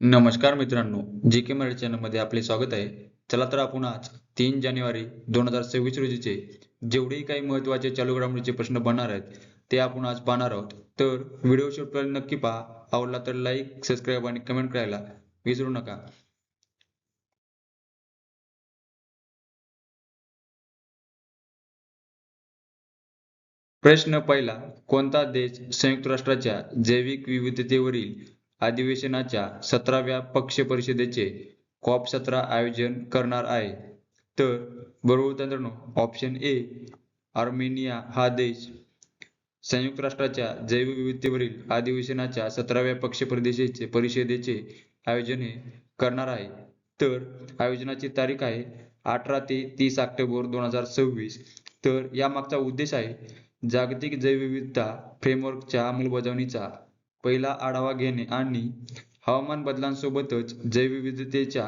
नमस्कार मित्रांनो, जी के मराठी चॅनलमध्ये आपले स्वागत आहे. चला तर आपण आज 3 जानेवारी 2026 रोजीचे जेवढेही काही महत्त्वाचे चालू घडामोडीचे प्रश्न बनणार आहेत, ते आपण आज पाहणार आहोत. तर व्हिडिओ शेवटपर्यंत नक्की पहा. आवडला तर लाईक, सबस्क्राईब आणि कमेंट करायला विसरू नका. प्रश्न पहिला. कोणता देश संयुक्त राष्ट्राच्या जैविक विविधतेवरील अधिवेशनाच्या 17व्या पक्ष परिषदेचे COP17 आयोजन करणार आहे? तर बरोबर उत्तर मित्रांनो, ऑप्शन ए आर्मेनिया हा देश संयुक्त राष्ट्राच्या जैवविविधतेवरील अधिवेशनाच्या 17व्या पक्ष परिषदेचे आयोजन हे करणार आहे. तर आयोजनाची तारीख आहे 18 ते 30 ऑक्टोबर 2026. तर यामागचा उद्देश आहे जागतिक जैवविविधता फ्रेमवर्कच्या अंमलबजावणीचा पहिला आढावा घेणे आणि हवामान बदलांसोबतच जैवविविधतेच्या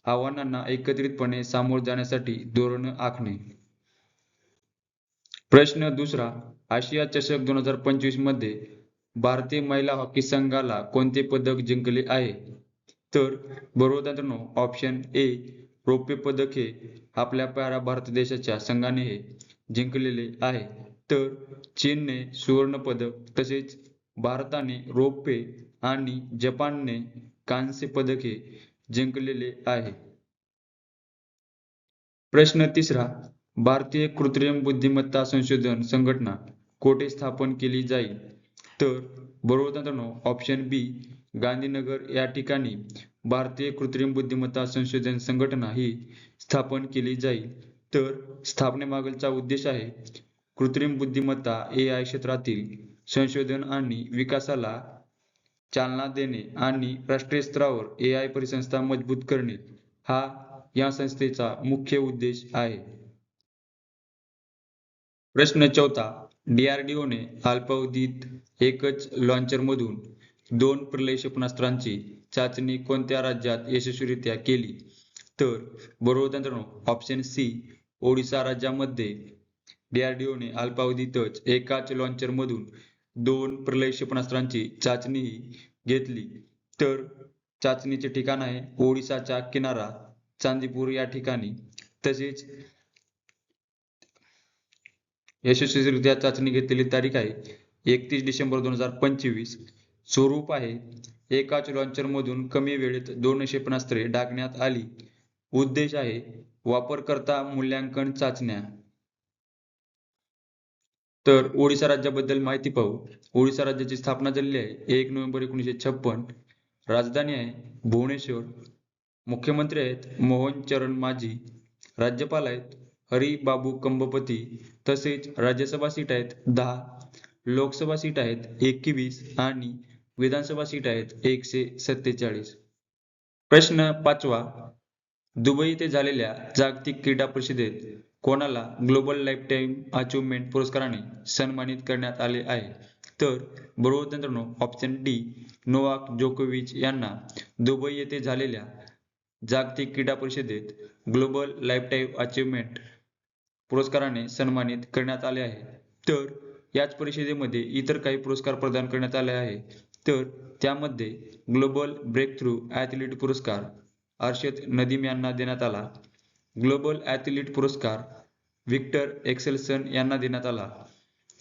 आव्हानांना एकत्रितपणे सामोरे जाण्यासाठी धोरण आखणे. प्रश्न दुसरा. आशिया चषक 2025 मध्ये भारतीय महिला हॉकी संघाला कोणते पदक जिंकले आहे? तर बरोबर मित्रांनो, ऑप्शन ए रौप्य पदक हे आपल्या प्यारा भारत देशाच्या संघाने हे जिंकलेले आहे. तर चीनने सुवर्ण पदक तसेच भारताने रौप्य आणि जपानने कांस्य पदक हे जिंकलेले आहे. प्रश्न तिसरा. भारतीय कृत्रिम बुद्धिमत्ता संशोधन संघटना कोठे स्थापन केली जाईल? तर बरोबर मित्रांनो, ऑप्शन बी गांधीनगर या ठिकाणी भारतीय कृत्रिम बुद्धिमत्ता संशोधन संघटना ही स्थापन केली जाईल. तर स्थापनेमागचा उद्देश आहे कृत्रिम बुद्धिमत्ता AI क्षेत्रातील संशोधन आणि विकासाला चालना देणे आणि राष्ट्रीय स्तरावर AI परिसंस्था मजबूत करणे हा या संस्थेचा मुख्य उद्देश आहे. प्रश्न चौथा. DRDOने अल्पावधीत एकच लॉन्चरमधून 2 प्रलय क्षेपणास्त्रांची चाचणी कोणत्या राज्यात यशस्वीरित्या केली? तर बरोबर मित्रांनो, ऑप्शन सी ओडिशा राज्यामध्ये DRDOने अल्पावधीतच एकाच लॉन्चरमधून 2 प्रलय क्षेपणास्त्रांची चाचणी घेतली. तर चाचणीचे ठिकाण आहे ओडिशाचा किनारा चांदीपूर या ठिकाणी. तसेच यशस्वीरित्या चाचणी घेतलेली तारीख आहे 31 डिसेंबर 2025. स्वरूप आहे एकाच लॉन्चरमधून कमी वेळेत 2 क्षेपणास्त्रे डागण्यात आली. उद्देश आहे वापरकर्ता मूल्यांकन चाचण्या. तर ओडिशा राज्याबद्दल माहिती पाहू. ओडिशा राज्याची स्थापना झालेली आहे 1 नोव्हेंबर 1956. राजधानी आहे भुवनेश्वर. मुख्यमंत्री आहेत मोहन चरण माझी. राज्यपाल आहेत हरी बाबू कंबपती. तसेच राज्यसभा सीट आहेत 10, लोकसभा सीट आहेत 21 आणि विधानसभा सीट आहेत 147. प्रश्न पाचवा. दुबई येथे झालेल्या जागतिक क्रीडा परिषदेत कोणाला ग्लोबल लाईफटाईम अचीव्हमेंट पुरस्काराने सन्मानित करण्यात आले आहे? तर बरोबर मित्रांनो, ऑप्शन डी नोवाक जोकोविच यांना दुबई येथे झालेल्या जागतिक क्रीडा परिषदेत ग्लोबल लाईफटाईम अचीव्हमेंट पुरस्काराने सन्मानित करण्यात आले आहे. तर याच परिषदेमध्ये इतर काही पुरस्कार प्रदान करण्यात आले आहे. तर त्यामध्ये ग्लोबल ब्रेकथ्रू ॲथलीट पुरस्कार अर्शद नदीम यांना देण्यात आला. ग्लोबल ॲथलीट पुरस्कार व्हिक्टर एक्सेल्सन यांना देण्यात आला.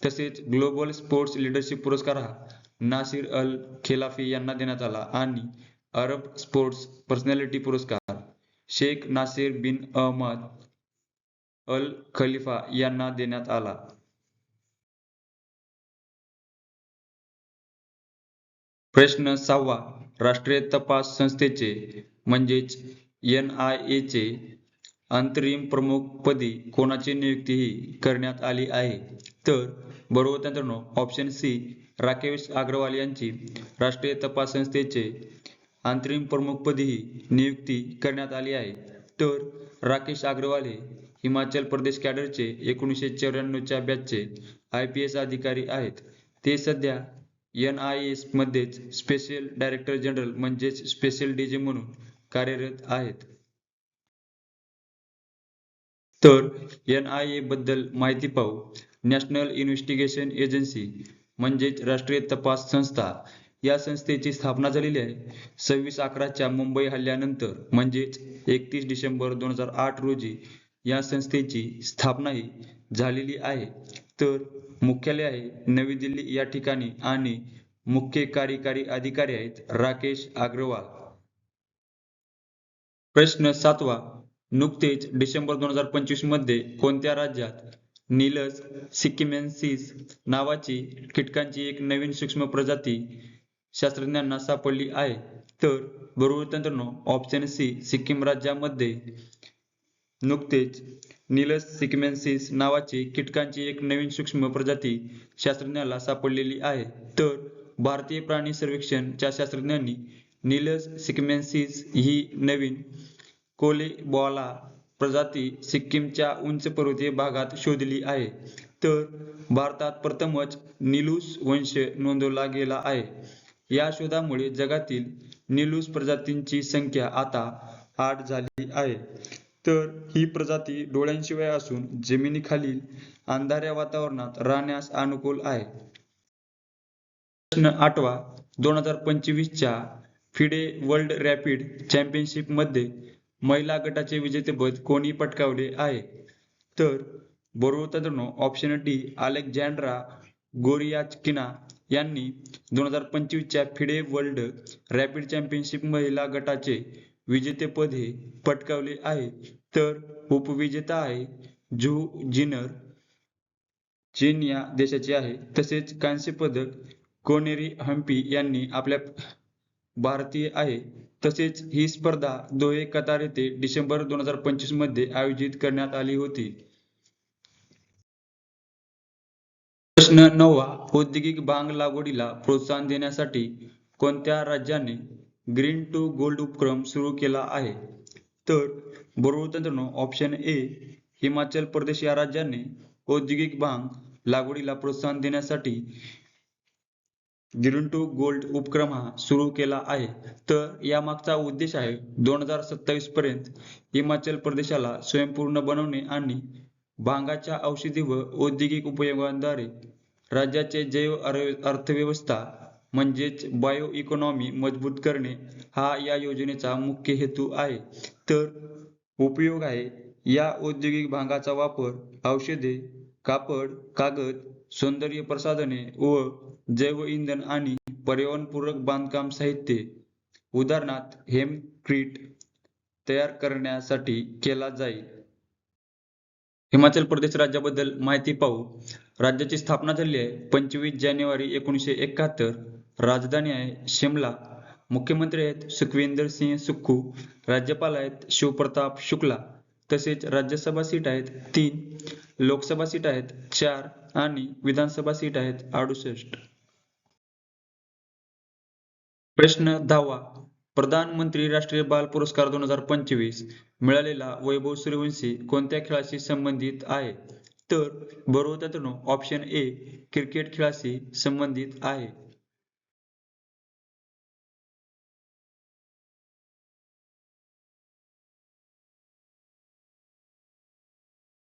तसेच ग्लोबल स्पोर्ट्स लीडरशिप पुरस्कार हा नासिर अल खिलाफी यांना देण्यात आला आणि अरब स्पोर्ट्स पर्सनॅलिटी पुरस्कार शेख नासिर बिन अहमद अल खलिफा यांना देण्यात आला. प्रश्न सहावा. राष्ट्रीय तपास संस्थेचे म्हणजेच NIA चे अंतरिम प्रमुखपदी कोणाची नियुक्ती ही करण्यात आली आहे? तर बरोबर मित्रांनो, ऑप्शन सी राकेश अग्रवाल यांची राष्ट्रीय तपास संस्थेचे अंतरिम प्रमुखपदी ही नियुक्ती करण्यात आली आहे. तर राकेश अग्रवाल हे हिमाचल प्रदेश कॅडरचे 1994च्या बॅचचे IPS अधिकारी आहेत. ते सध्या NIS मध्येच स्पेशल डायरेक्टर जनरल म्हणजेच स्पेशल DG म्हणून कार्यरत आहेत. तर NIA बद्दल माहिती पाहू. नॅशनल इन्व्हेस्टिगेशन एजन्सी म्हणजेच राष्ट्रीय तपास संस्था या संस्थेची स्थापना झालेली आहे 26/11च्या मुंबई हल्ल्यानंतर म्हणजेच 31 डिसेंबर 2008 रोजी या संस्थेची स्थापनाही झालेली आहे. तर मुख्यालय आहे नवी दिल्ली या ठिकाणी आणि मुख्य कार्यकारी अधिकारी आहेत राकेश अग्रवाल. प्रश्न 7वा. नुकतेच डिसेंबर 2025 मध्ये कोणत्या राज्यात निलस सिक्किमेन्सिस नावाची कीटकांची एक नवीन सूक्ष्म प्रजाती शास्त्रज्ञांना सापडली आहे? तर बरोबर मित्रांनो ऑप्शन सी सिक्कीम राज्यामध्ये नुकतेच निलस सिक्किमेन्सिस नावाची कीटकांची एक नवीन सूक्ष्म प्रजाती शास्त्रज्ञाला सापडलेली आहे. तर भारतीय प्राणी सर्वेक्षणच्या शास्त्रज्ञांनी निलस सिक्किमेन्सिस ही नवीन कोलेबॉला प्रजाती सिक्कीमच्या उंच पर्वतीय भागात शोधली आहे. तर भारतात प्रथमच निलूस वंश नोंदवला गेला आहे. या शोधामुळे जगातील निलूस प्रजातींची संख्या आता 8 झाली आहे. तर ही प्रजाती डोळ्यांशिवाय असून जमिनीखालील अंधाऱ्या वातावरणात राहण्यास अनुकूल आहे. प्रश्न 8वा. 2025 च्या फिडे वर्ल्ड रॅपिड चॅम्पियनशिप मध्ये महिला गटाचे विजेतेपद कोणी पटकावले आहे? तर बरोबर मित्रांनो ऑप्शन डी अलेक्झांड्रा गोरियाचकिना यांनी 2025 च्या फिडे वर्ल्ड रॅपिड चॅम्पियनशिप महिला गटाचे विजेतेपद हे पटकावले आहे. तर उपविजेता आहे झू जिनर, चीन या देशाचे आहे. तसेच कांस्य पदक कोनेरी हम्पी यांनी आपल्या भारतीय आहे. तसेच ही स्पर्धा दोहे कतार येथे डिसेंबर 2025 मध्ये आयोजित करण्यात आली होती. प्रश्न 9वा. औद्योगिक भांग लागवडीला प्रोत्साहन देण्यासाठी कोणत्या राज्याने ग्रीन टू गोल्ड उपक्रम सुरू केला आहे? तर बरोबर मित्रांनो ऑप्शन ए हिमाचल प्रदेश या राज्याने औद्योगिक भांग लागवडीला प्रोत्साहन देण्यासाठी ग्रीन टू गोल्ड उपक्रम हा सुरू केला आहे. तर यामागचा उद्देश आहे 2027 पर्यंत हिमाचल प्रदेशाला स्वयंपूर्ण बनवणे आणि भांगाच्या औषधी व औद्योगिक उपयोगांद्वारे राज्याचे जैव अर्थव्यवस्था म्हणजेच बायो इकॉनॉमी मजबूत करणे हा या योजनेचा मुख्य हेतू आहे. तर उपयोग आहे या औद्योगिक भांगाचा वापर औषधे, कापड, कागद, सौंदर्य प्रसाधने व जैव इंधन आणि पर्यावरणपूरक बांधकाम साहित्य उदाहरणार्थ हेमक्रीट तयार करण्यासाठी केला जाईल. हिमाचल प्रदेश राज्याबद्दल माहिती पाहू. राज्याची स्थापना झाली आहे 25 जानेवारी 1971. राजधानी आहे शिमला. मुख्यमंत्री आहेत सुखविंदर सिंह सुक्खू. राज्यपाल आहेत शिवप्रताप शुक्ला. तसेच राज्यसभा सीट आहेत 3, लोकसभा सीट आहेत 4 आणि विधानसभा सीट आहेत 68. प्रश्न 10वा. प्रधानमंत्री राष्ट्रीय बाल पुरस्कार 2025 मिळालेला वैभव सूर्यवंशी कोणत्या खेळाशी संबंधित आहे? तर बरोबर मित्रांनो ऑप्शन ए क्रिकेट खेळाशी संबंधित आहे.